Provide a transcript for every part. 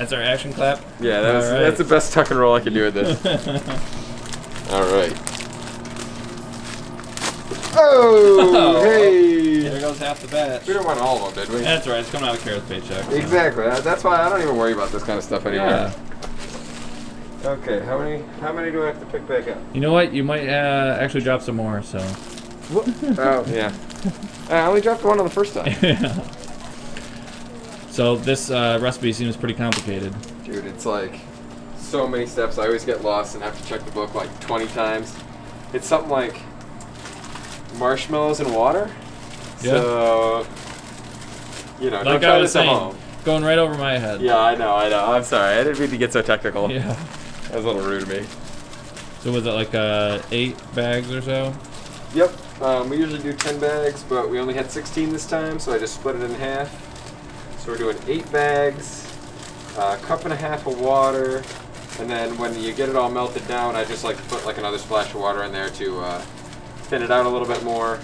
That's our action clap? Yeah, that's the best tuck and roll I can do with this. All right. Oh, hey! There goes half the batch. We didn't want all of them, did we? That's right. It's coming out of Carol's paycheck. So. Exactly. That's why I don't even worry about this kind of stuff anymore. Yeah. Okay, how many do I have to pick back up? You know what? You might actually drop some more, so. Oh, yeah. I only dropped one on the first time. Yeah. So this recipe seems pretty complicated. Dude, it's like so many steps. I always get lost and have to check the book like 20 times. It's something like marshmallows and water. Yeah. So, you know, Like don't try I was this at saying, home. going right over my head. Yeah, I know. I'm sorry. I didn't mean to get so technical. Yeah. That was a little rude of me. So was it like 8 bags or so? Yep. We usually do 10 bags, but we only had 16 this time, so I just split it in half. So we're doing 8 bags, a cup and a half of water, and then when you get it all melted down, I just like to put like another splash of water in there to thin it out a little bit more.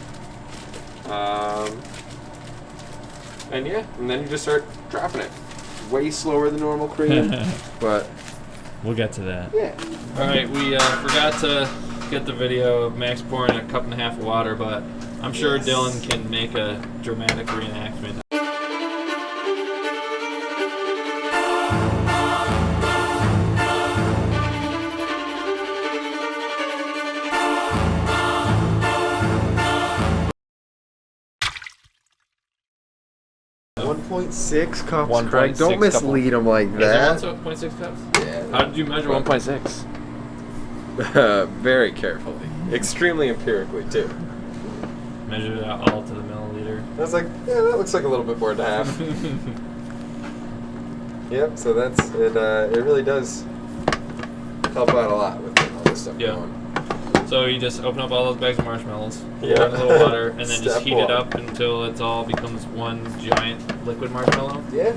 And yeah, and then you just start dropping it. Way slower than normal cream, but we'll get to that. Yeah. All right, we forgot to get the video of Max pouring a cup and a half of water, but I'm sure Dylan can make a dramatic reenactment. .6 cups, 1.6 Craig. Don't mislead them like that. Is it 1.6 cups? Yeah. How did you measure 1.6? Very carefully. Extremely empirically, too. Measured it out all to the milliliter. I was like, yeah, that looks like a little bit more than half. Yep, so that's it. It really does help out a lot with all this stuff going. So you just open up all those bags of marshmallows, pour Yeah. in a little water, and then just Step heat one. it up until it all becomes one giant liquid marshmallow? Yeah,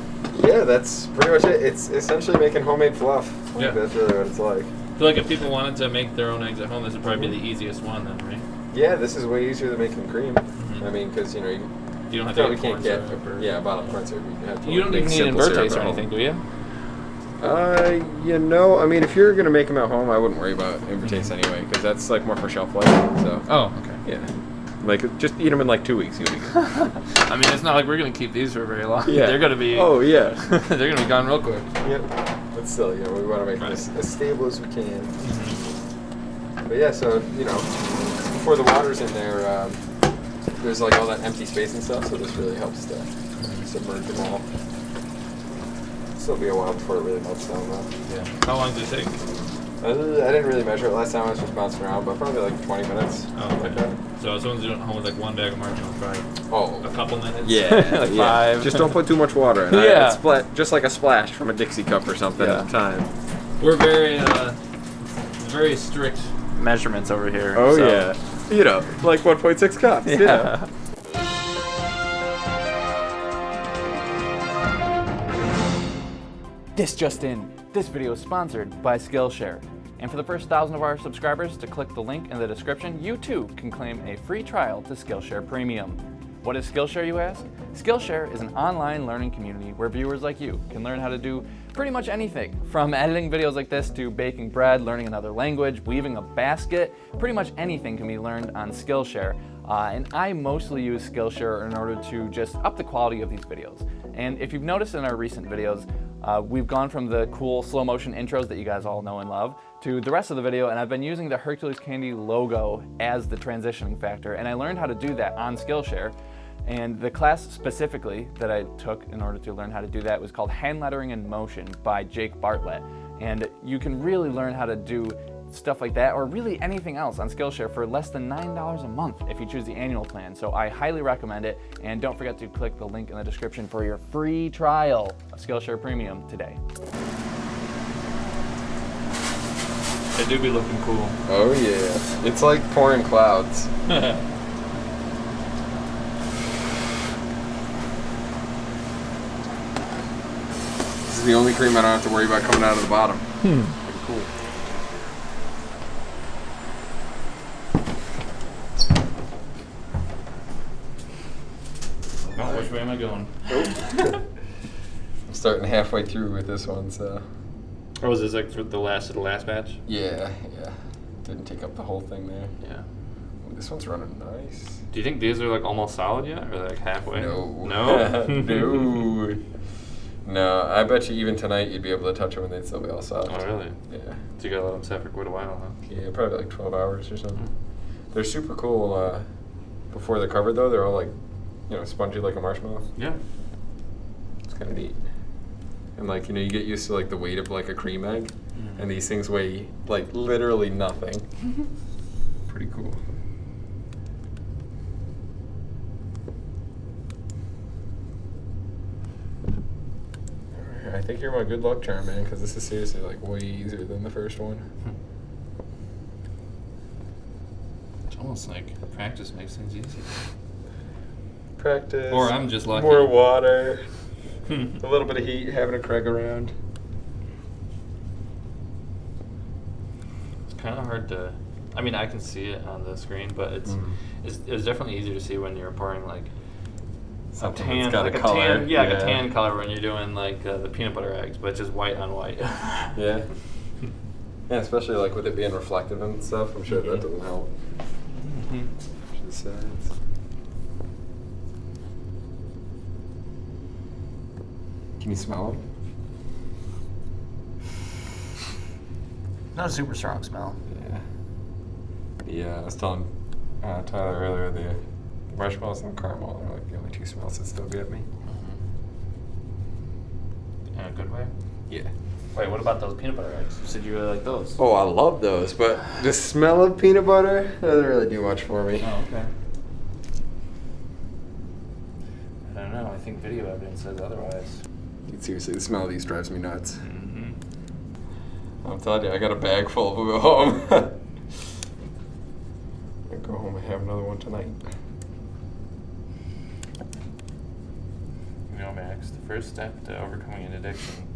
that's pretty much it. It's essentially making homemade fluff. Yeah. That's really what it's like. I feel like if people wanted to make their own eggs at home, this would probably be the easiest one then, right? Yeah, this is way easier than making cream. Mm-hmm. I mean, because, you know, You don't have to probably get can't corn get, syrup or... yeah, bottled corn syrup. You don't even need invertase or anything, do you? You know, I mean, if you're gonna make them at home, I wouldn't worry about invertase anyway, because that's like more for shelf life. So. Oh, okay. Yeah. Like, just eat them in like 2 weeks. You'll be good. I mean, it's not like we're going to keep these for very long. Yeah. They're going to be... Oh, yeah. they're going to be gone real quick. Yep. But still, you know, we want to make this as stable as we can. But yeah, so, you know, before the water's in there, there's like all that empty space and stuff, so this really helps to submerge them all. It'll be a while before it really melts down though. Yeah. How long does it take? I didn't really measure it. Last time I was just bouncing around, but probably like 20 minutes. Oh, okay. Like that. So as soon as you're at home with like 1 bag of marshmallows, probably a couple minutes? Yeah. Like yeah. 5. Just don't put too much water in. Yeah. Just like a splash from a Dixie cup or something at a time. We're very strict measurements over here. Oh, so. Yeah. You know, like 1.6 cups. Yeah. This just in. This video is sponsored by Skillshare. And for the first 1,000 of our subscribers to click the link in the description, you too can claim a free trial to Skillshare Premium. What is Skillshare, you ask? Skillshare is an online learning community where viewers like you can learn how to do pretty much anything, from editing videos like this to baking bread, learning another language, weaving a basket. Pretty much anything can be learned on Skillshare. And I mostly use Skillshare in order to just up the quality of these videos. And if you've noticed in our recent videos, we've gone from the cool slow motion intros that you guys all know and love to the rest of the video, and I've been using the Hercules candy logo as the transitioning factor, and I learned how to do that on Skillshare. And the class specifically that I took in order to learn how to do that was called Hand Lettering in Motion by Jake Bartlett. And you can really learn how to do stuff like that, or really anything else on Skillshare for less than $9 a month if you choose the annual plan. So I highly recommend it, and don't forget to click the link in the description for your free trial of Skillshare Premium today. They do be looking cool. Oh yeah. It's like pouring clouds. This is the only cream I don't have to worry about coming out of the bottom. Pretty cool. Oh, which way am I going? I'm starting halfway through with this one, so. Or was this like for the last of the last batch? Yeah. Didn't take up the whole thing there. Yeah. Ooh, this one's running nice. Do you think these are like almost solid yet, or like halfway? No. No. No. No, I bet you even tonight you'd be able to touch them and they'd still be all soft. Oh really? Yeah. So you gotta let them set for quite a while, huh? Yeah, probably like 12 hours or something. They're super cool. Before they're covered though, they're all like, spongy like a marshmallow. Yeah. It's kind of neat. And like, you get used to like the weight of like a cream egg, and these things weigh like literally nothing. Pretty cool. Alright, I think you're my good luck charm, man, because this is seriously like way easier than the first one. It's almost like practice makes things easier. Practice. Or I'm just lucky. More water. A little bit of heat, having a Craig around. It's kind of hard to. I mean, I can see it on the screen, but it's definitely easier to see when you're pouring like Something a tan, that's got like a color. tan, like a tan color when you're doing like the peanut butter eggs, but just white on white. Yeah. Yeah, especially like with it being reflective and stuff. I'm sure that doesn't help. Sides. Can you smell them? Not a super strong smell. Yeah. Yeah, I was telling Tyler earlier, the marshmallows and the caramel are like the only two smells that still get me. In a good way? Yeah. Wait, what about those peanut butter eggs? You said you really like those. Oh, I love those, but the smell of peanut butter doesn't really do much for me. Oh, okay. I don't know. I think video evidence says otherwise. Seriously, the smell of these drives me nuts. I'm telling you, I got a bag full of them at home. I'll go home and have another one tonight. Max, the first step to overcoming an addiction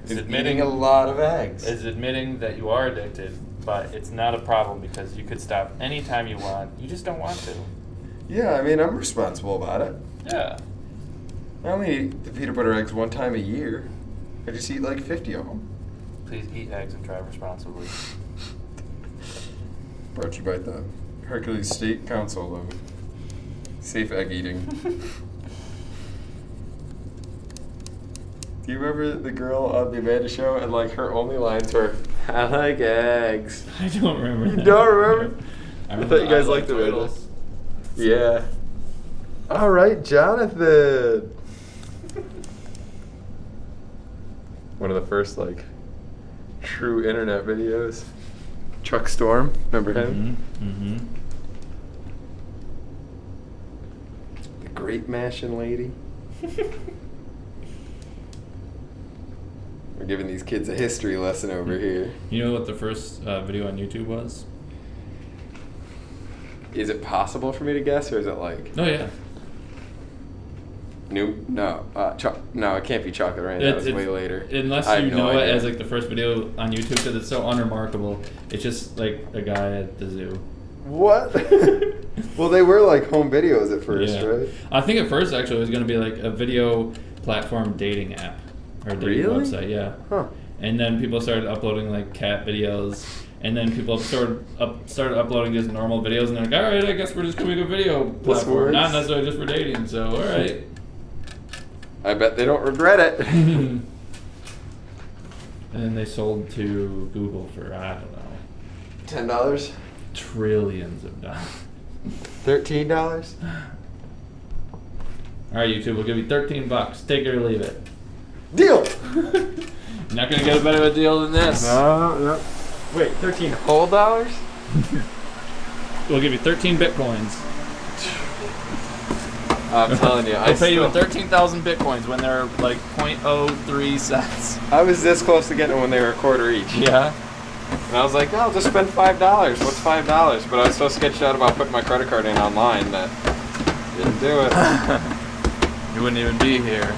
is admitting a lot of eggs. Is admitting that you are addicted, but it's not a problem because you could stop anytime you want. You just don't want to. Yeah, I mean, I'm responsible about it. Yeah. I only eat the peanut butter eggs one time a year. I just eat like 50 of them. Please eat eggs and drive responsibly. Brought to you by the Hercules State Council of Safe Egg Eating. Do you remember the girl on the Amanda Show and like her only lines were, "I like eggs"? I don't remember. You that. don't remember? I thought you guys liked the turtles. Yeah. All right, Jonathan. One of the first like true internet videos. Chuck Storm, remember him? The Great Mashing Lady. We're giving these kids a history lesson over here. You know what the first video on YouTube was? Is it possible for me to guess, or is it like? Oh yeah. No, no, it can't be Chocolate Rain. That was way later. Unless you know it as like the first video on YouTube, because it's so unremarkable. It's just like a guy at the zoo. What? Well, they were like home videos at first, right? I think at first actually it was going to be like a video platform dating app or dating website. Yeah. Huh. And then people started uploading like cat videos. And then people started uploading just normal videos, and they're like, all right, I guess we're just doing a video platform, not necessarily just for dating, so all right. I bet they don't regret it. And then they sold to Google for, I don't know, $10? trillions of dollars. $13? All right, YouTube, we'll give you $13. Take it or leave it. Deal! You're not going to get a better of a deal than this. No. Wait, 13 whole dollars? We'll give you 13 Bitcoins. I'm telling you, I'll pay you 13,000 Bitcoins when they're like 0.03 cents. I was this close to getting them when they were a quarter each. Yeah. And I was like, oh, I'll just spend $5. What's $5? But I was so sketched out about putting my credit card in online that didn't do it. You wouldn't even be here.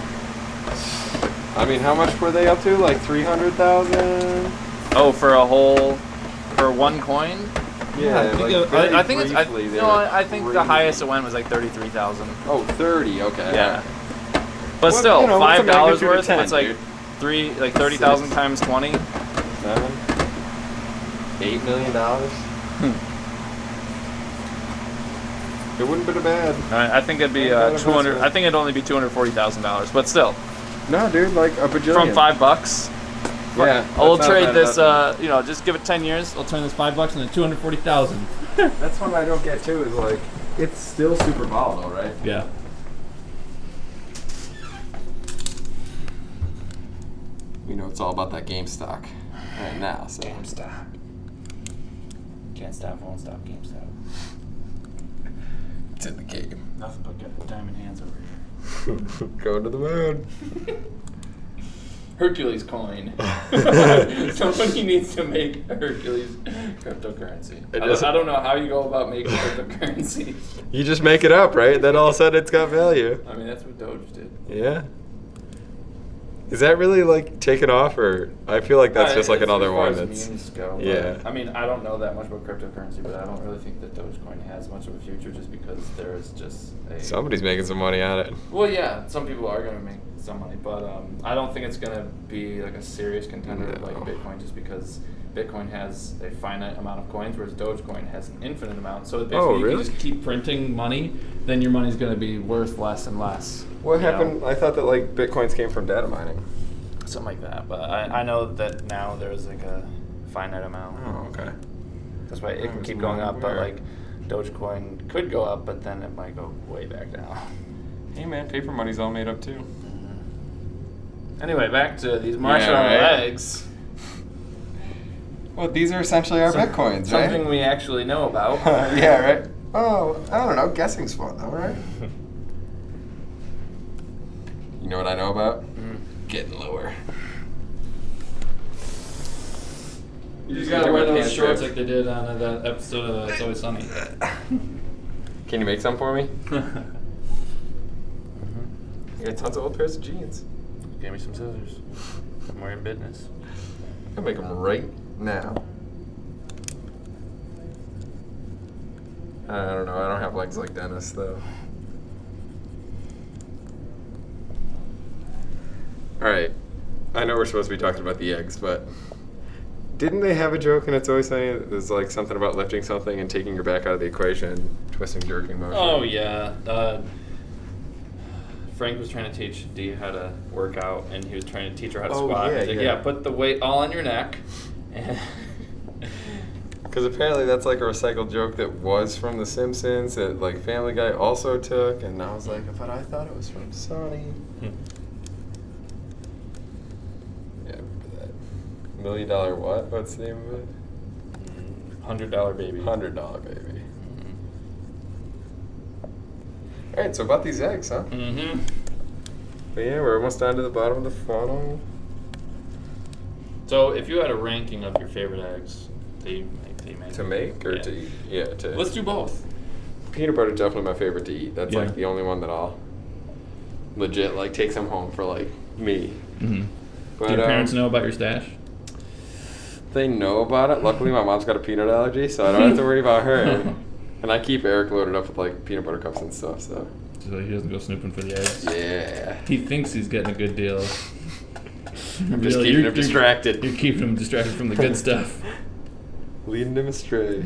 I mean, how much were they up to? Like 300,000? Oh, for one coin? Yeah, I think it's. I think the highest it went was like 33,000. Oh, 30. Okay. Yeah. But still, you know, what's a $5 magnitude of worth. 10, It's like dude? 30,000 times 20. $7, $8 million. It wouldn't be bad. I think it'd be Not a 200. bad I think it'd only be $240,000, but still, No, dude, like a bajillion. from $5. Yeah. I'll that's not trade bad this. enough. Just give it 10 years. I'll turn this $5 into 240,000. That's what I don't get too. Is like it's still super volatile, right? Yeah. You know, it's all about that game stock right now. So. GameStop. Can't stop, won't stop. GameStop. It's in the game. Nothing but diamond hands over here. Going to the moon. Hercules coin. Somebody needs to make a Hercules cryptocurrency. I don't know how you go about making cryptocurrency. You just make it up, right? Then all of a sudden it's got value. I mean, that's what Doge did. Yeah. Is that really like taken off, or I feel like that's just like another one that's. Memes go, Yeah. I mean, I don't know that much about cryptocurrency, but I don't really think that Dogecoin has much of a future, just because there is just a. Somebody's making some money on it. Well, yeah, some people are going to make some money, but I don't think it's going to be like a serious contender like Bitcoin, just because Bitcoin has a finite amount of coins, whereas Dogecoin has an infinite amount. So basically, really? you can just keep printing money, then your money's going to be worth less and less. What you happened? know? I thought that like bitcoins came from data mining. Something like that, but I know that now there's like a finite amount. Oh, okay. That's why it I can was keep going up, but wondering. like Dogecoin could go up, but then it might go way back down. Hey man, paper money's all made up too. Anyway, back to these marshmallow right. eggs. Well, these are essentially our bitcoins, right? Something we actually know about. Yeah, right. Oh, I don't know. Guessing's fun, though, right? You know what I know about? Getting lower. You just gotta wear those shorts like they did on that episode of It's Always Sunny. Can you make some for me? I got tons of old pairs of jeans. Give me some scissors. We're in business. I'll make them right now. I don't know. I don't have legs like Dennis, though. All right. I know we're supposed to be talking about the eggs, but didn't they have a joke and It's Always Sunny? It was like something about lifting something and taking your back out of the equation, twisting, jerking motion. Oh yeah. Frank was trying to teach Dee how to work out, and he was trying to teach her how to squat. yeah, He's like, yeah. put the weight all on your neck. And Because apparently that's like a recycled joke that was from The Simpsons that like Family Guy also took, and I was like, but I thought it was from Sonny. Yeah, I remember that. $1 Million what? What's the name of it? $100 baby. $100 baby. All right, so about these eggs, huh? Mm-hmm. But yeah, we're almost down to the bottom of the funnel. So if you had a ranking of your favorite eggs that you make, To make or Yeah. to eat? Yeah, to. Let's do both. Peanut butter is definitely my favorite to eat. That's Yeah. like the only one that I'll legit like take some home for like me. Mm-hmm. But Do your parents know about your stash? they know about it. Luckily, my mom's got a peanut allergy, so I don't have to worry about her. And I keep Eric loaded up with like peanut butter cups and stuff. So So he doesn't go snooping for the eggs. yeah, He thinks he's getting a good deal. I'm just keeping him distracted. You're keeping him distracted from the good stuff. Leading him astray.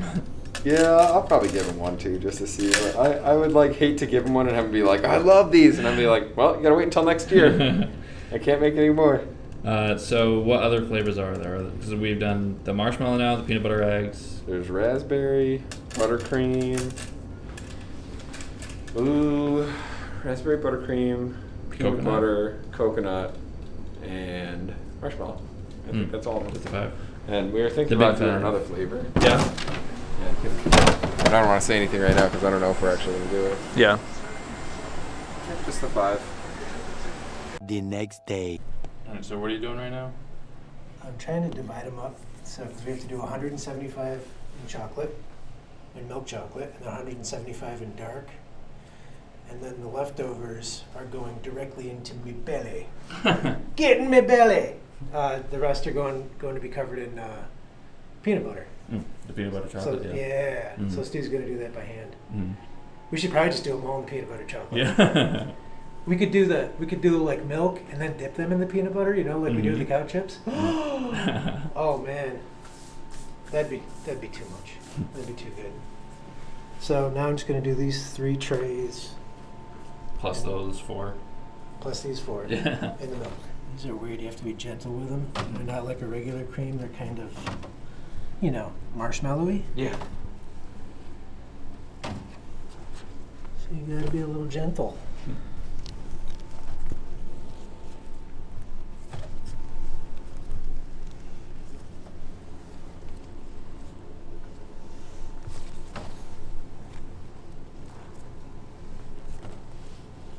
Yeah, I'll probably give him one too, just to see. But I would like hate to give him one and have him be like, I love these, and I'd be like, well, you gotta wait until next year. I can't make any more. So what other flavors are there? Because we've done the marshmallow now, the peanut butter eggs. There's raspberry, buttercream. Ooh, raspberry, buttercream, peanut Coconut. butter, coconut, and marshmallow. I think that's all of Just them. the 5. And we were thinking The big about doing five. another flavor. Yeah. I don't want to say anything right now because I don't know if we're actually going to do it. Yeah. Just the 5. The next day. All right. So what are you doing right now? I'm trying to divide them up. So we have to do 175 in chocolate, in milk chocolate, and then 175 in dark. And then the leftovers are going directly into my belly. Get in my belly! The rest are going to be covered in peanut butter. The peanut butter So chocolate. yeah, Mhm. so Steve's going to do that by hand. Mm. We should probably just do them all in peanut butter chocolate. Yeah. We could do like milk and then dip them in the peanut butter, you know, like we do with the cow chips. Oh man, that'd be too much. That'd be too good. So now I'm just gonna do these 3 trays Plus those 4. plus these 4 Yeah. in the milk. These are weird. You have to be gentle with them. They're not like a regular cream. They're kind of, you know, marshmallowy. Yeah. So you gotta be a little gentle.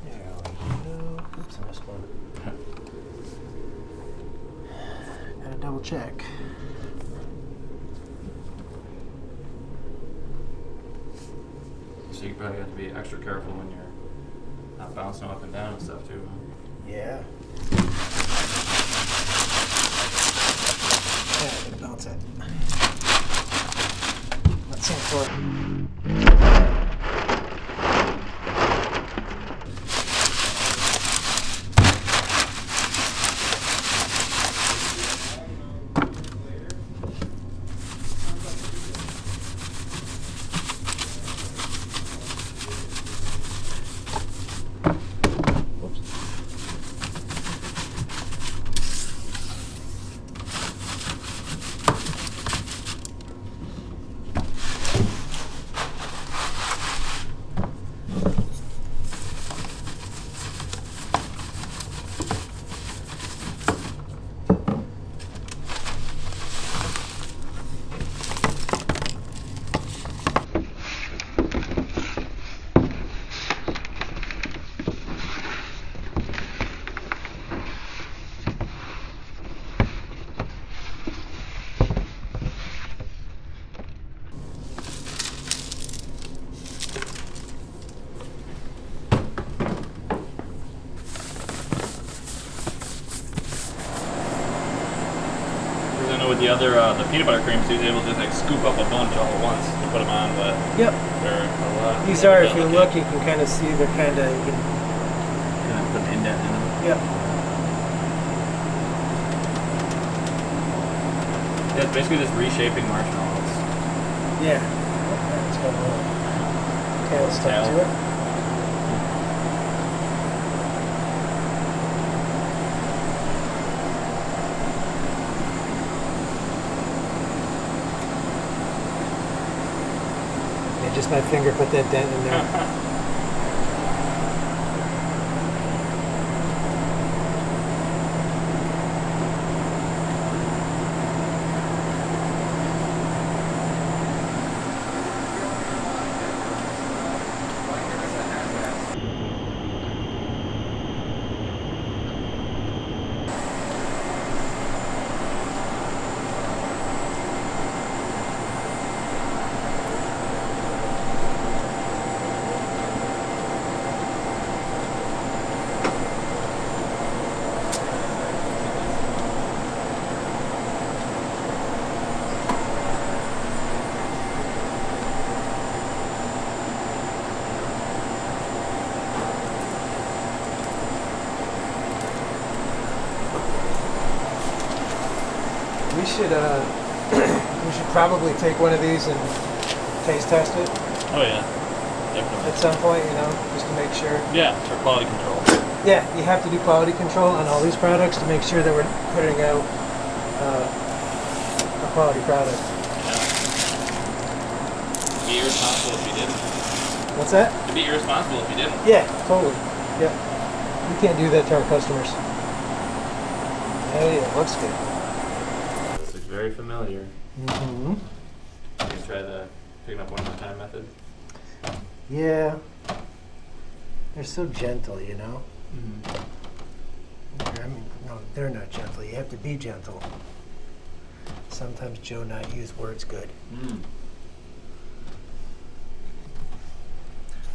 There we go. Oops, I missed one. Gotta double check. So you probably have to be extra careful when you're not bouncing up and down and stuff too. Yeah. Yeah, I'm gonna bounce it. Let's sing for it. With the other, the peanut butter creams, he was able to just like scoop up a bunch all at once to put them on, but Yep. they're a lot. These are, if you look, you can kind of see they're kind of, you can, Kind of put an indent in them. yep. Yeah, it's basically just reshaping marshmallows. Yeah. It's got a little tail stuck Tail. to it. Yeah, just my finger put that dent in there. We should we should probably take one of these and taste test it Oh yeah, definitely. at some point, you know, just to make sure. Yeah, for quality control. Yeah, you have to do quality control on all these products to make sure that we're putting out a quality product. It'd be irresponsible if you didn't. What's that? It'd be irresponsible if you didn't. Yeah, totally. Yeah. We can't do that to our customers. Hey, it looks good. This looks very familiar. Mm-hmm. You can try the picking up one more time method. Yeah. They're so gentle, you know? I mean, no, they're not gentle. You have to be gentle. Sometimes Joe and I use words good.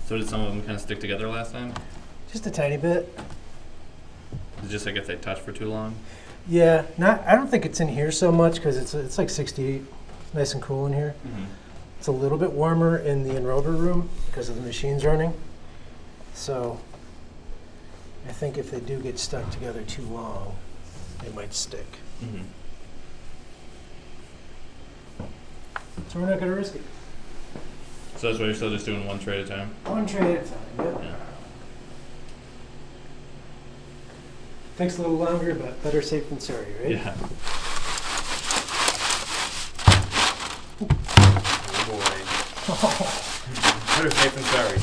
So did some of them kind of stick together last time? Just a tiny bit. It's just like if they touch for too long? Yeah, I don't think it's in here so much because it's like 68, nice and cool in here. It's a little bit warmer in the enrober room because of the machines running. So I think if they do get stuck together too long, they might stick. Mm-hmm. So we're not going to risk it. So that's why you're still just doing one tray at a time? One tray at a time, yeah. Yeah. Takes a little longer, but better safe than sorry, right? Yeah. Oh boy. Better safe than sorry.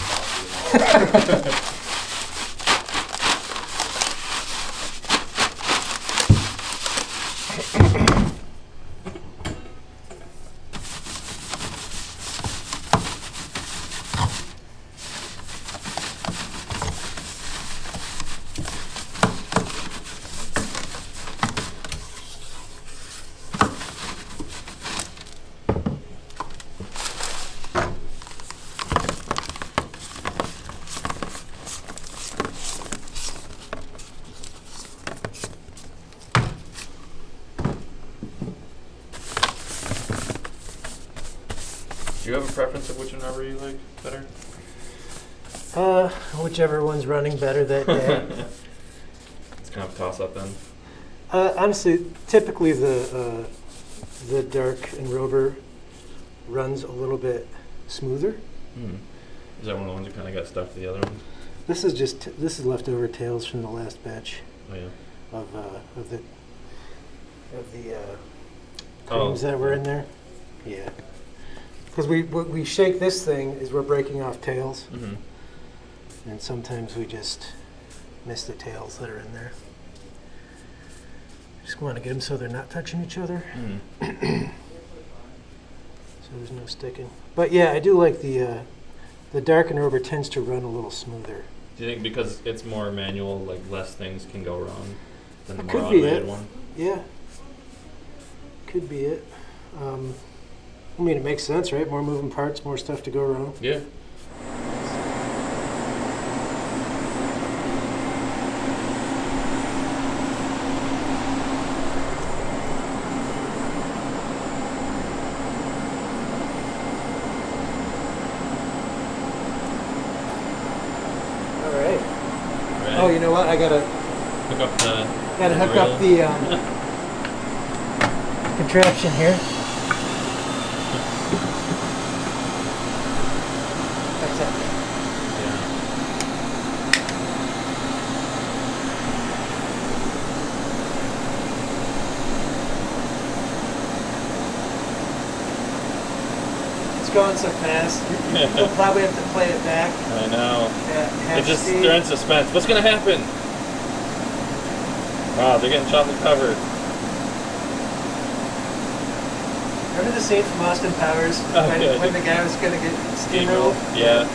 Do you have a preference of which rubber you like better? Whichever one's running better that day. It's kind of a toss-up then. Honestly, typically the dark and Rover runs a little bit smoother. Hmm. Is that one of the ones that kind of got stuck to the other ones? This is leftover tails from the last batch Oh yeah. of the creams that were in there. Yeah. Because we shake this thing is we're breaking off tails, Mm-hmm. and sometimes we just miss the tails that are in there. Just want to get them so they're not touching each other, Mm-hmm. so there's no sticking. But yeah, I do like the dark and Rover tends to run a little smoother. Do you think because it's more manual, like less things can go wrong than the That more could be automated it. one? Yeah, could be it. I mean, it makes sense, right? More moving parts, more stuff to go wrong. Yeah. All right. Right. Oh, you know what? I gotta Hook up the. hook up the contraption here. That's it. Yeah. It's going so fast. We'll probably have to play it back I know. at half speed. They're in suspense. What's gonna happen? Wow, they're getting chocolate covered. Remember the scene from Austin Powers when the guy was going to get steamrolled? Yeah.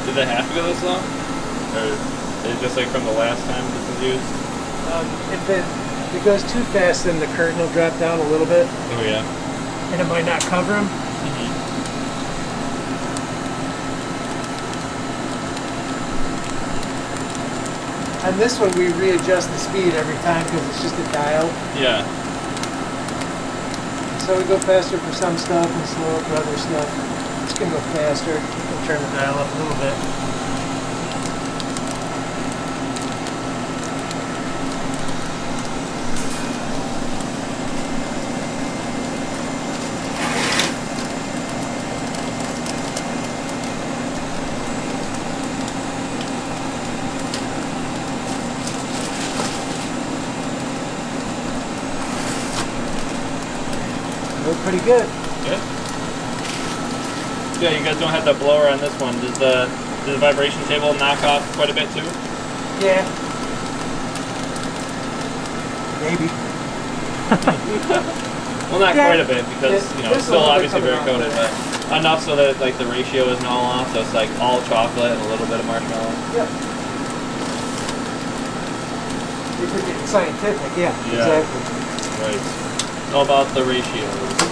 Did they have to go this long? Or is it just like from the last time this was used? If it goes too fast, then the curtain will drop down a little bit, Oh yeah. and it might not cover them. On this one, we readjust the speed every time because it's just a dial. Yeah. So we go faster for some stuff and slower for other stuff. This can go faster. We'll turn the dial up a little bit. Look pretty good. Good. Yeah, you guys don't have the blower on this one. Does the vibration table knock off quite a bit too? Yeah. Maybe. Well, not Yeah. quite a bit because There's it's a still little bit obviously very coming coated, off. but enough so that like the ratio isn't all off. So it's like all chocolate and a little bit of marshmallow. Yep. If we're getting scientific, yeah, exactly. Right. It's all about the ratios.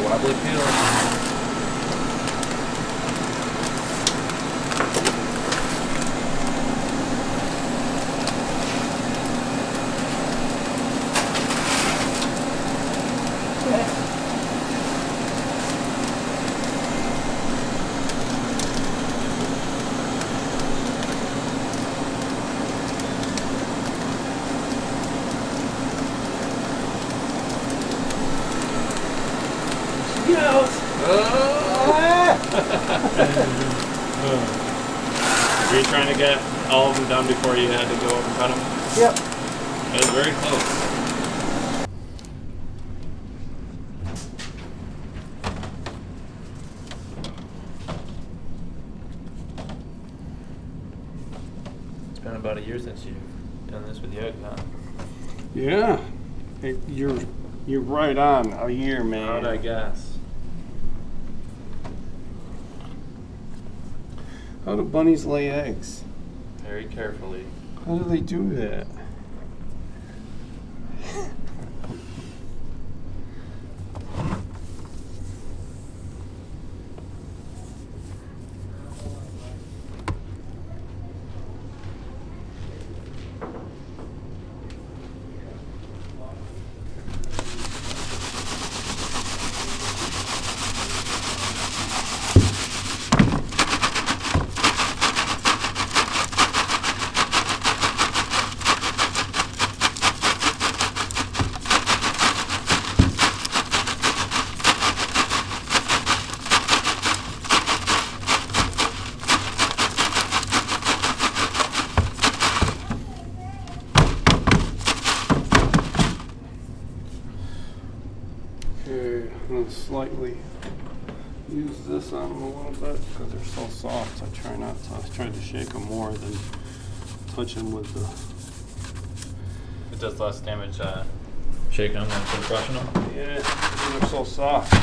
Wobbly peel. Were you trying to get all of them done before you had to go up and cut them? Yep. It was very close. It's been about a year since you've done this with the egg, huh? Yeah, you're right on a year, man. How'd I guess? How do bunnies lay eggs? Very carefully. How do they do that? Okay, I'm going to slightly use this on them a little bit because they're so soft. I try to shake them more than touch them with the... It does less damage shaking them than brushing them? Yeah, they're so soft.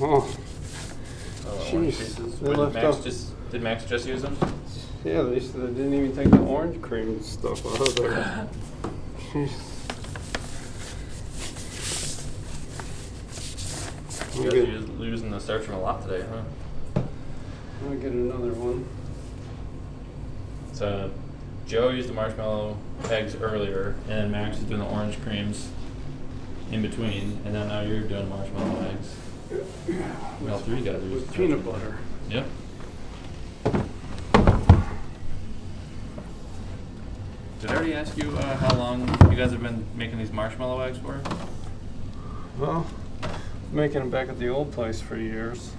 Oh, jeez. They left off. Did Max just use them? Yeah, they said they didn't even take the orange cream stuff out of there. Jeez. You guys are using the starch from a lot today, huh? I'll get another one. So Joe used the marshmallow eggs earlier, and then Max is doing the orange creams in between, and then now you're doing marshmallow eggs. All three guys are using With peanut butter. Yep. Did I already ask you how long you guys have been making these marshmallow eggs for? Well, making them back at the old place for years.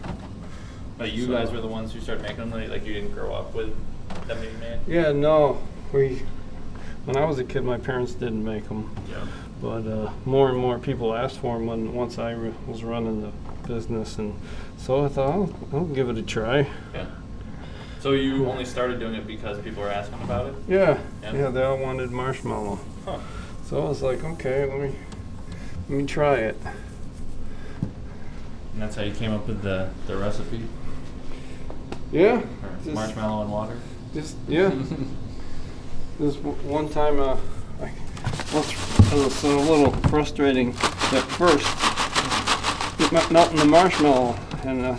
But you guys were the ones who started making them, like you didn't grow up with them being made? Yeah, no. When I was a kid, my parents didn't make them. Yeah. But more and more people asked for them once I was running the business, and so I thought I'll give it a try. Yeah. So you only started doing it because people were asking about it? Yeah. Yeah. Yeah, they all wanted marshmallow. Huh. So I was like, okay, let me try it. And that's how you came up with the recipe? Yeah. Or marshmallow and water? Yeah. This one time, it was a little frustrating at first, melting the marshmallow, and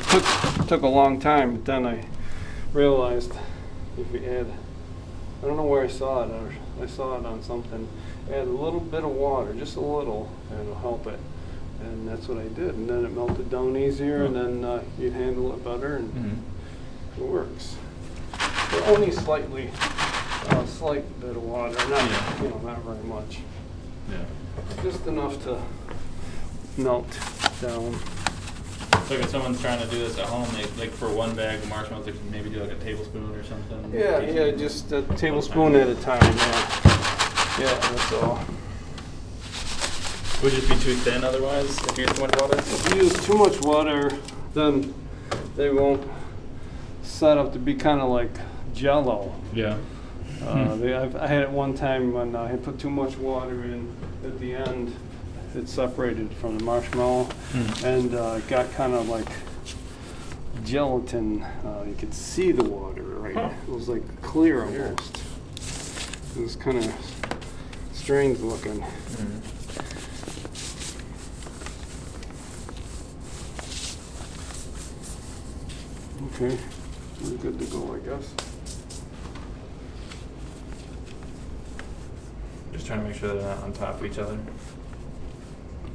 took a long time. But then I realized if we add, I don't know where I saw it, or I saw it on something, add a little bit of water, just a little, and it'll help it. And that's what I did. And then it melted down easier, and then you handle it better, and it works. But only slight bit of water, not very much. Yeah. Just enough to melt. down. So if someone's trying to do this at home, they like for one bag of marshmallows, they can maybe do like a tablespoon or something. Yeah, just a tablespoon at a time. Yeah, that's all. Would it just be too thin otherwise if you use too much water? If you use too much water, then they won't set up to be kind of like Jello. Yeah. I had it one time when I had put too much water in at the end. It separated from the marshmallow and it got kind of like gelatin. You could see the water, right? It was like clear almost. It was kind of strange looking. Okay, we're good to go, I guess. Just trying to make sure they're not on top of each other.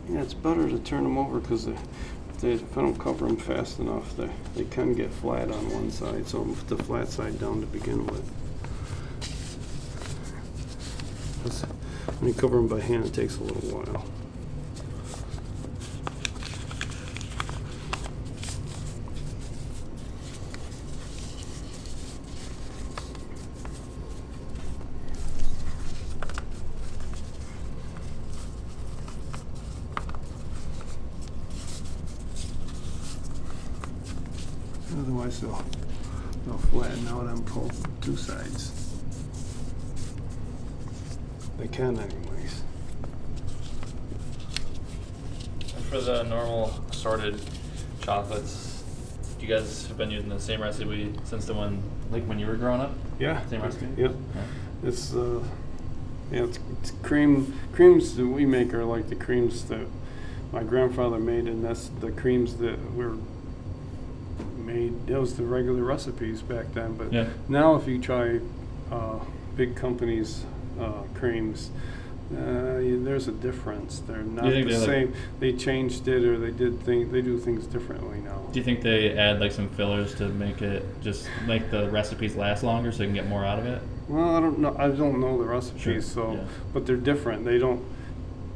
Yeah, it's better to turn them over because if I don't cover them fast enough, they can get flat on one side. So put the flat side down to begin with. 'Cause when you cover them by hand, it takes a little while. Otherwise, they'll flatten out on both two sides. They can, anyways. And for the normal assorted chocolates, you guys have been using the same recipe since the one, like when you were growing up? Yeah. Same recipe? Yep. Yeah. It's creams that we make are like the creams that my grandfather made, and that's the creams that were made. That was the regular recipes back then, but now if you try big companies' creams, there's a difference. They're not the same. They changed it, or they do things differently now. Do you think they add like some fillers to make it just make the recipes last longer so you can get more out of it? Well, I don't know. I don't know the recipes, but they're different. They don't.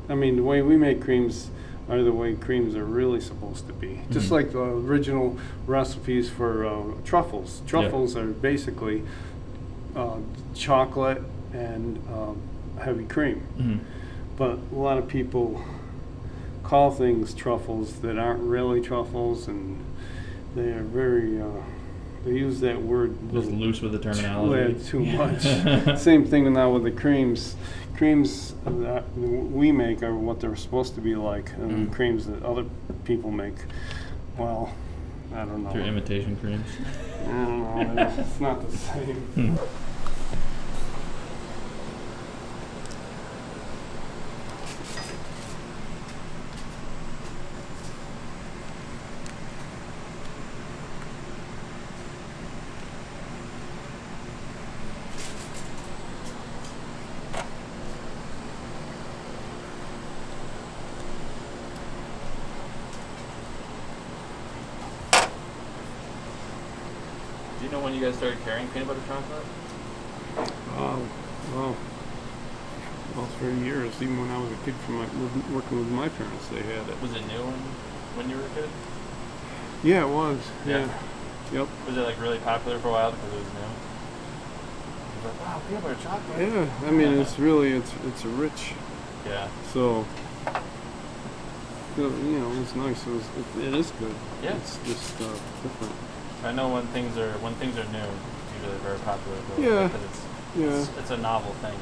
I mean, the way we make creams are the way creams are really supposed to be. Just like the original recipes for truffles. Truffles are basically chocolate and heavy cream. But a lot of people call things truffles that aren't really truffles, and they are very, they use that word Just loose with the terminology. Too much. Same thing now with the creams. Creams that we make are what they're supposed to be like, and creams that other people make, well, I don't know. They're imitation creams. I don't know. It's not the same. Do you know when you guys started carrying peanut butter chocolate? Well, for years, even when I was a kid, working with my parents, they had it. Was it new when you were a kid? Yeah, it was. Yeah. Yep. Was it like really popular for a while because it was new? You were like, wow, peanut butter chocolate. Yeah, I mean, it's really, it's a rich. Yeah. So, it's nice. It is good. Yeah. It's just different. I know when things are new, it's usually very popular. Yeah. Because it's a novel thing.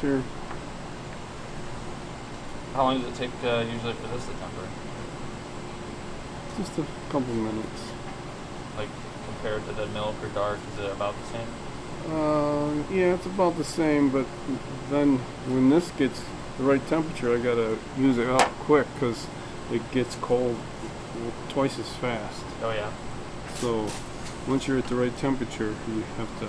Sure. How long does it take usually for this to temper? Just a couple minutes. Like compared to the milk or dark, is it about the same? Yeah, it's about the same, but then when this gets the right temperature, I gotta use it up quick because it gets cold twice as fast. Oh yeah. So once you're at the right temperature, you have to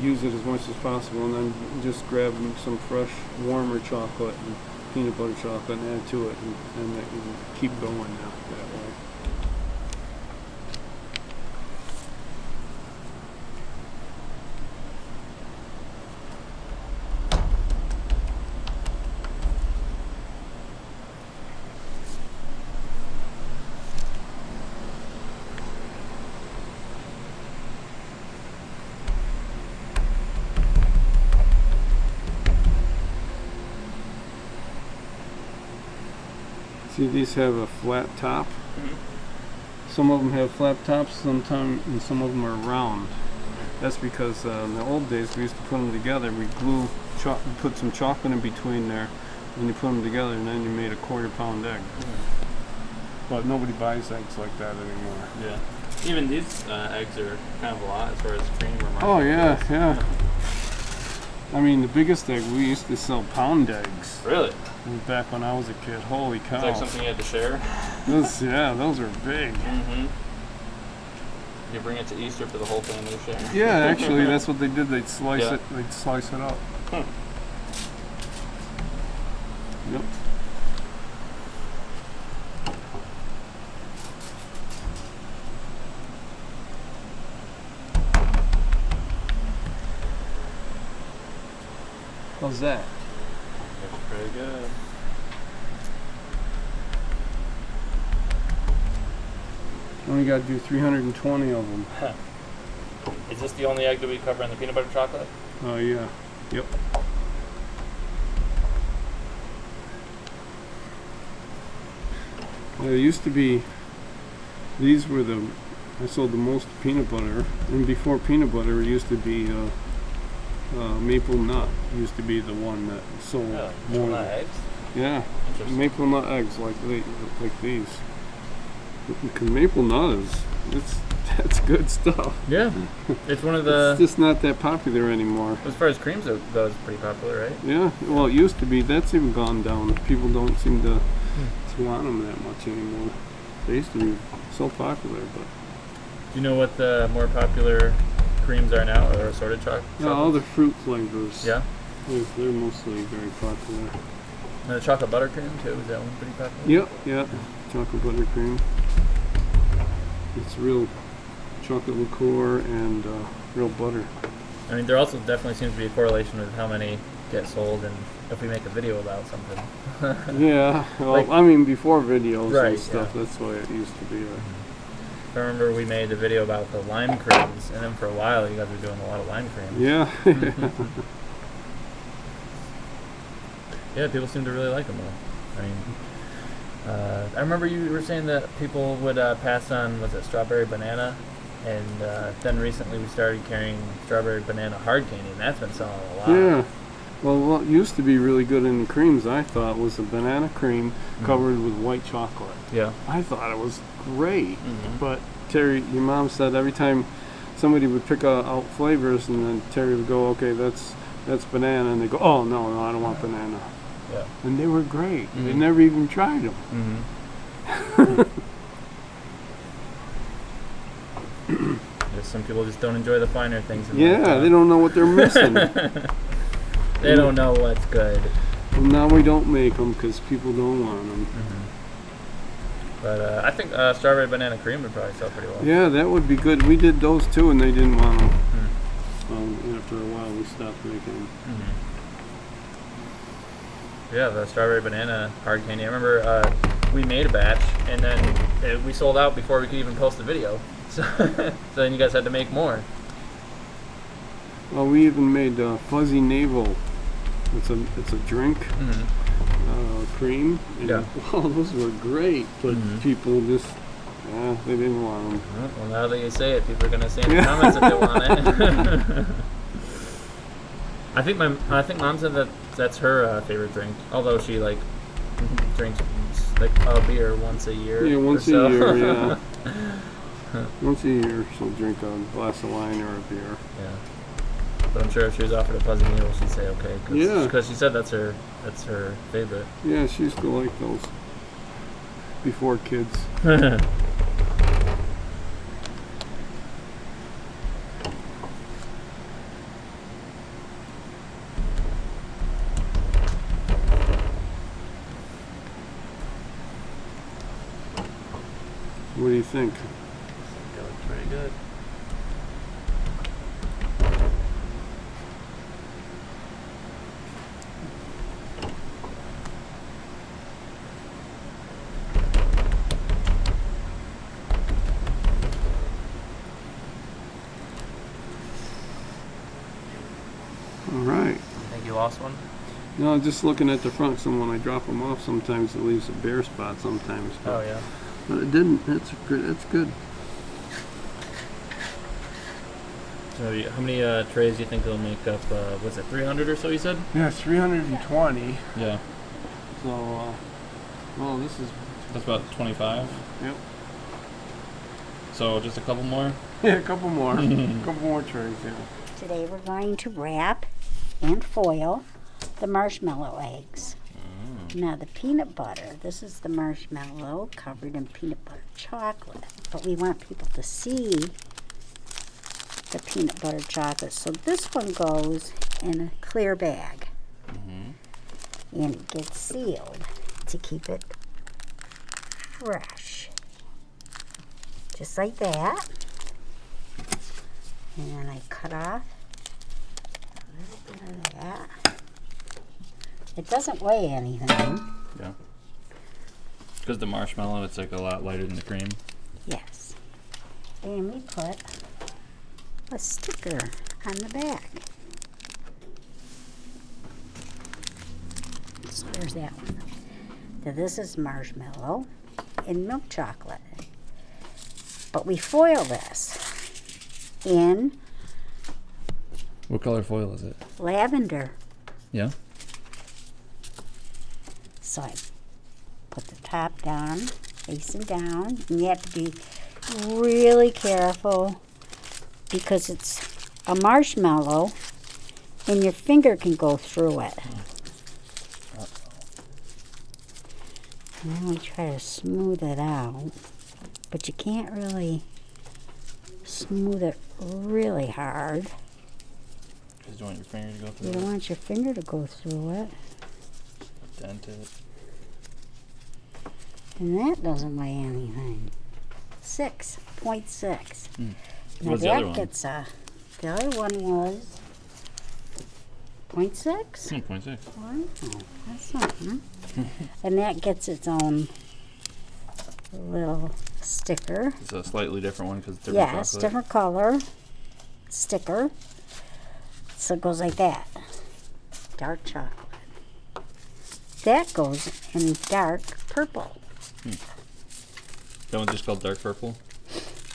use it as much as possible, and then just grab some fresh, warmer chocolate and peanut butter chocolate and add to it, and you can keep going now that way. See, these have a flat top. Some of them have flat tops, and some of them are round. That's because in the old days we used to put them together. We put some chocolate in between there, and you put them together, and then you made a 1/4 pound egg. But nobody buys eggs like that anymore. Yeah. Even these eggs are kind of a lot as far as cream or marshmallow. Oh yeah, yeah. I mean, the biggest egg, we used to sell pound eggs. Really? Back when I was a kid. Holy cow. It's like something you had to share. Those are big. You bring it to Easter for the whole family to share. Yeah, actually, that's what they did. They'd slice it. They'd slice it up. Yep. How's that? That's pretty good. Only got to do 320 of them. Is this the only egg that we cover in the peanut butter chocolate? Oh yeah. Yep. There used to be. These were I sold the most peanut butter, and before peanut butter, it used to be maple nut. Used to be the one that sold more. Nut eggs? Yeah, maple nut eggs like these. Because maple nut that's good stuff. Yeah, it's one of the. It's just not that popular anymore. As far as creams go, it's pretty popular, right? Yeah, well, it used to be. That's even gone down. People don't seem to want them that much anymore. They used to be so popular, but. Do you know what the more popular creams are now, or assorted chocolate? Yeah, all the fruit flavors. Yeah. They're mostly very popular. And the chocolate butter-cream too, is that one pretty popular? Yep, yeah. Chocolate buttercream. It's real chocolate liqueur and real butter. I mean, there also definitely seems to be a correlation with how many get sold and if we make a video about something. Yeah, well, Like- I mean, before videos Right, and stuff, yeah. that's why it used to be. I remember we made a video about the lime creams, and then for a while you guys were doing a lot of lime creams. Yeah. Yeah, people seem to really like them though. I mean, I remember you were saying that people would pass on, was it strawberry banana? And then recently we started carrying strawberry banana hard candy, and that's been selling a lot. Yeah. Well, what used to be really good in the creams, I thought, was a banana cream covered with white chocolate. Yeah. I thought it was great. But Terry, your mom said every time somebody would pick out flavors, and then Terry would go, okay, that's banana, and they go, oh, no, I don't want banana. Yeah. And they were great. They never even tried them. Some people just don't enjoy the finer things in life. Yeah, they don't know what they're missing. They don't know what's good. And now we don't make them because people don't want them. But I think strawberry banana cream would probably sell pretty well. Yeah, that would be good. We did those too, and they didn't want them. After a while, we stopped making them. Yeah, the strawberry banana hard candy. I remember we made a batch, and then we sold out before we could even post the video. So then you guys had to make more. Well, we even made fuzzy navel. It's a drink, cream. And, Yeah. wow, those were great, but people just they didn't want them. Well, now that you say it, people are gonna say in the comments if they want it. I think Mom said that that's her favorite drink. Although she drinks like a beer once a year. Yeah, once or so. a year. Yeah. Once a year, she'll drink a glass of wine or a beer. Yeah. But I'm sure if she was offered a fuzzy needle, she'd say okay. Because she said that's her favorite. Yeah, she used to like those before kids. What do you think? That looks pretty good. All right. Think you lost one? No, just looking at the front, so when I drop them off, sometimes it leaves a bare spot sometimes. Oh yeah. But it didn't. That's good. That's good. So how many trays do you think they'll make up? Was it 300 or so? You said? Yeah, 320. Yeah. So, well, this is. That's about 25. Yep. So just a couple more. Yeah, a couple more. Couple more trays. Yeah. Today we're going to wrap and foil the marshmallow eggs. Now the peanut butter, this is the marshmallow covered in peanut butter chocolate. But we want people to see the peanut butter chocolate. So this one goes in a clear bag. And it gets sealed to keep it fresh. Just like that. And I cut off a little bit of that. It doesn't weigh anything. Yeah. Because the marshmallow, it's like a lot lighter than the cream. Yes. And we put a sticker on the back. So there's that one. Now this is marshmallow and milk chocolate. But we foil this in What color foil is it? lavender. Yeah. So I put the top down, facing down, and you have to be really careful because it's a marshmallow and your finger can go through it. And then we try to smooth it out, but you can't really smooth it really hard. Because you want your finger to go You through don't it. want your finger to go through it. Dent it. And that doesn't weigh anything. 6.6. Now What's the other one? gets the other one was 0.6. 0.6. Wow, that's something. And that gets its own little sticker. It's a slightly different one because it's different Yes, chocolate. different color sticker. So it goes like that. Dark chocolate. That goes in dark purple. That one's just called dark purple.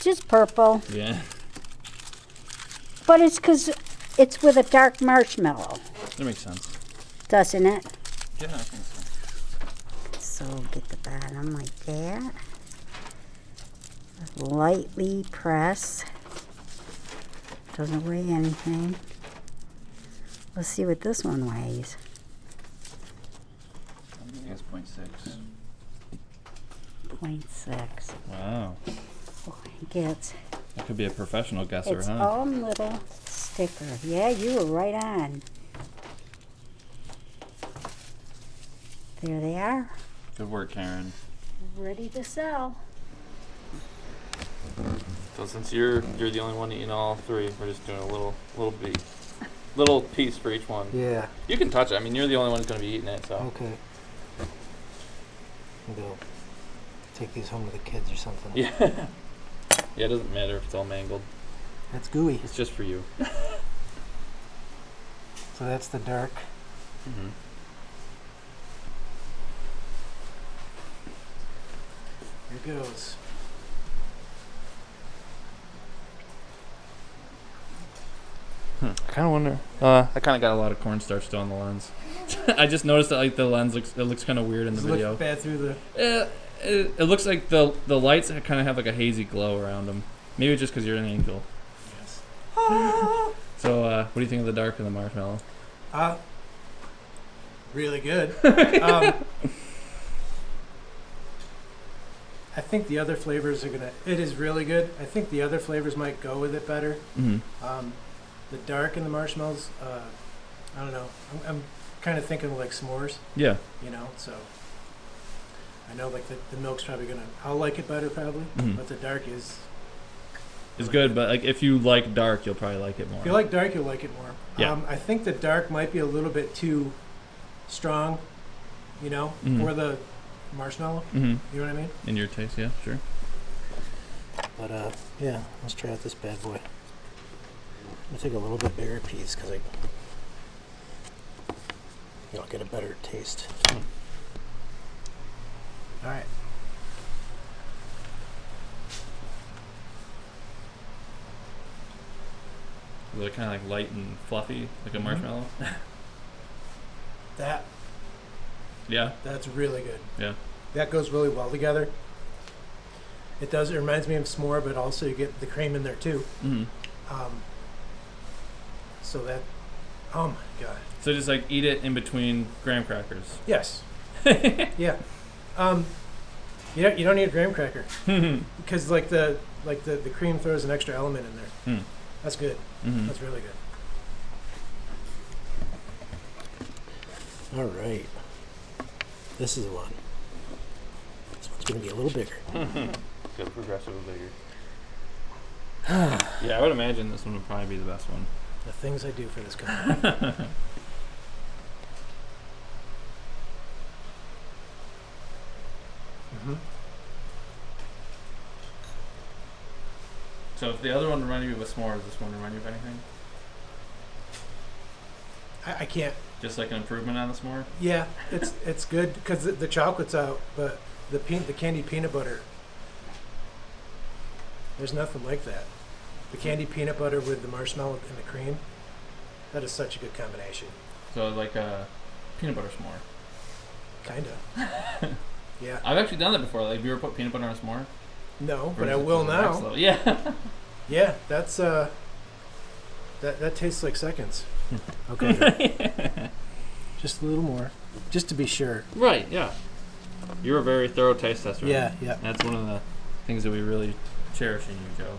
Just purple. Yeah. But it's because it's with a dark marshmallow, That makes sense. doesn't it? Yeah, I think so. So get the bottom like that. Lightly press. Doesn't weigh anything. Let's see what this one weighs. I think it's 0.6. 0.6. Wow. Boy, it gets That could be a professional guesser, its huh? own little sticker. Yeah, you were right on. There they are, Good work, Karen. ready to sell. So since you're the only one eating all three, we're just doing a little piece for each one. Yeah. You can touch it. I mean, you're the only one who's going to be eating it, so. Okay. Go take these home to the kids or something. Yeah. Yeah, it doesn't matter if it's all mangled. That's gooey. It's just for you. So that's the dark. Mm-hmm. Here goes. I kind of wonder. I kind of got a lot of cornstarch still on the lens. I just noticed that like the lens looks kind of weird in the Does it video. look bad through the... It looks like the lights kind of have like a hazy glow around them. Maybe just because you're an angel. Yes. So what do you think of the dark and the marshmallow? Really good. I think the other flavors are gonna... It is really good. I think the other flavors might go with it better. Mm-hmm. The dark and the marshmallows, I don't know. I'm kind of thinking like s'mores, Yeah. you know, so... I know like the milk's probably gonna... I'll like it better probably, Mhm. but the dark is... It's good, but like if you like dark, you'll probably like it more. If you like dark, you'll like it more. Yeah. I think the dark might be a little bit too strong, you know, Mhm. for the marshmallow. Mm-hmm. You know what I mean? In your taste, yeah, sure. But yeah, let's try out this bad boy. I'm gonna take a little bit bigger piece because You'll get a better taste. All right. They're kind of like light and fluffy, like a marshmallow. That Yeah. that's really good. Yeah. That goes really well together. It does. It reminds me of s'more, but also you get the cream in there too. Mm-hmm. So that, oh my god. So just like eat it in between graham crackers. Yes. Yeah. You don't need a graham cracker because like the cream throws an extra element in there. Mm. That's good. Mm-hmm. That's really good. All right. This is the one. This one's going to be a little bigger. Good, progressively bigger. Yeah, I would imagine this one would probably be the best one. The things I do for this company. So if the other one reminded you of a s'more, does this one remind you of anything? I can't. Just like an improvement on the s'more? Yeah, it's good because the chocolate's out, but the candied peanut butter, there's nothing like that. The candied peanut butter with the marshmallow and the cream, that is such a good combination. So like a peanut butter s'more. Kinda. Yeah. I've actually done that before. Like, have you ever put peanut butter on a s'more? No, Or but is I it will the next now. level? Yeah. Yeah, that's that tastes like seconds. Okay. Just a little more, just to be sure. Right, yeah. You're a very thorough taste tester. Yeah, yeah. That's one of the things that we really cherish in you, Joe.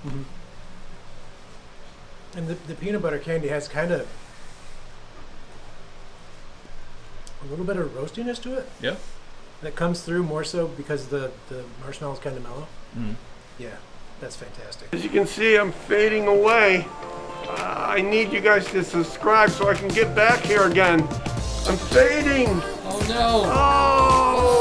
Mm-hmm. And the peanut butter candy has kind of a little bit of roastiness to it. Yeah. That comes through more so because the marshmallow is kind of mellow. Mm-hmm. Yeah, that's fantastic. As you can see, I'm fading away. I need you guys to subscribe so I can get back here again. I'm fading. Oh no! Oh!